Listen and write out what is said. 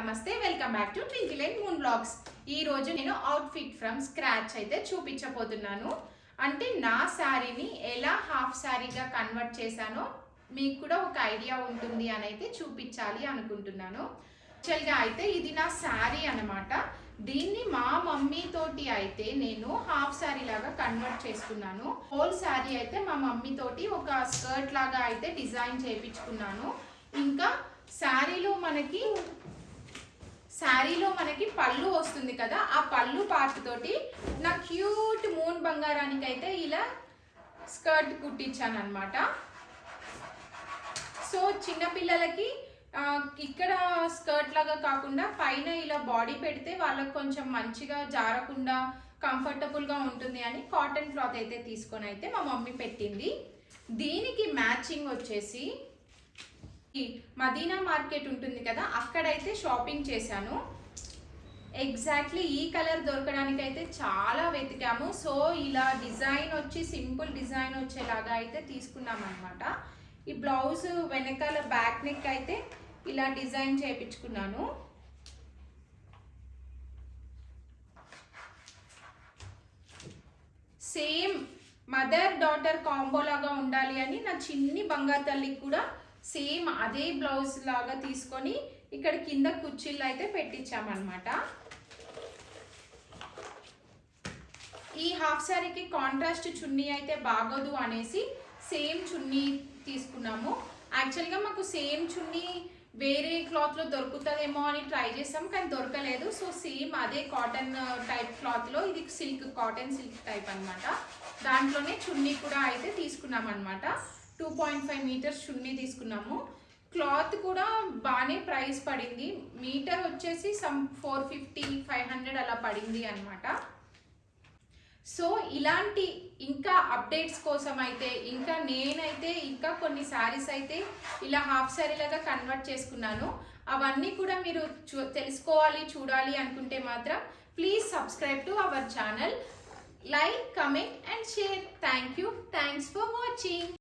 నమస్తే, welcome back to Twinkle and Moon blogs. ఈ రోజు నేను అవుట్ఫిట్ ఫ్రమ్ స్క్రాచ్ అయితే చూపించబోతున్నాను. అంటే నా శారీని ఎలా హాఫ్ శారీగా కన్వర్ట్ చేశానో మీకు కూడా ఒక ఐడియా ఉంటుంది అని అయితే చూపించాలి అనుకుంటున్నాను. యాక్చువల్గా అయితే ఇది నా శారీ అన్నమాట. దీన్ని మా మమ్మీ తోటి అయితే నేను హాఫ్ శారీ లాగా కన్వర్ట్ చేసుకున్నాను. హోల్ శారీ అయితే మా మమ్మీ తోటి ఒక స్కర్ట్ లాగా అయితే డిజైన్ చేయించుకున్నాను. ఇంకా శారీలో మనకి పళ్ళు వస్తుంది కదా, ఆ పళ్ళు పార్ట్ తోటి నా క్యూట్ మూన్ బంగారానికి అయితే ఇలా స్కర్ట్ కుట్టించాను అనమాట. సో చిన్నపిల్లలకి ఇక్కడ స్కర్ట్ లాగా కాకుండా పైన ఇలా బాడీ పెడితే వాళ్ళకి కొంచెం మంచిగా జారకుండా కంఫర్టబుల్గా ఉంటుంది అని కాటన్ క్లాత్ అయితే తీసుకొని అయితే మా మమ్మీ పెట్టింది. దీనికి మ్యాచింగ్ వచ్చేసి మదీనా మార్కెట్ ఉంటుంది కదా, అక్కడైతే షాపింగ్ చేశాను. ఎగ్జాక్ట్లీ ఈ కలర్ దొరకడానికి అయితే చాలా వెతికాము. సో ఇలా డిజైన్ వచ్చి సింపుల్ డిజైన్ వచ్చేలాగా అయితే తీసుకున్నాం అనమాట. ఈ బ్లౌజ్ వెనకాల బ్యాక్ నెక్ అయితే ఇలా డిజైన్ చేయించుకున్నాను. సేమ్ మదర్ డాటర్ కాంబో లాగా ఉండాలి అని నా చిన్ని బంగారు తల్లికి కూడా సేమ్ అదే బ్లౌజ్ లాగా తీసుకొని ఇక్కడ కింద కుర్చీలు అయితే పెట్టించామన్నమాట. ఈ హాఫ్ శారీకి కాంట్రాస్ట్ చున్నీ అయితే బాగోదు అనేసి సేమ్ చున్నీ తీసుకున్నాము. యాక్చువల్గా మాకు సేమ్ చున్నీ వేరే క్లాత్లో దొరుకుతుందేమో అని ట్రై చేసాం, కానీ దొరకలేదు. సో సేమ్ అదే కాటన్ టైప్ క్లాత్లో, ఇది సిల్క్, కాటన్ సిల్క్ టైప్ అనమాట. దాంట్లోనే చున్నీ కూడా అయితే తీసుకున్నాం అనమాట. 2.5 మీటర్స్ చున్నీ తీసుకున్నాము. క్లాత్ కూడా బాగానే ప్రైస్ పడింది. మీటర్ వచ్చేసి సమ్ 450-500 అలా పడింది అనమాట. సో ఇలాంటి ఇంకా అప్డేట్స్ కోసం అయితే నేనైతే ఇంకా కొన్ని శారీస్ అయితే ఇలా హాఫ్ శారీ లాగా కన్వర్ట్ చేసుకున్నాను. అవన్నీ కూడా మీరు తెలుసుకోవాలి, చూడాలి అనుకుంటే మాత్రం please subscribe to our channel. Like, comment and share. Thanks for watching.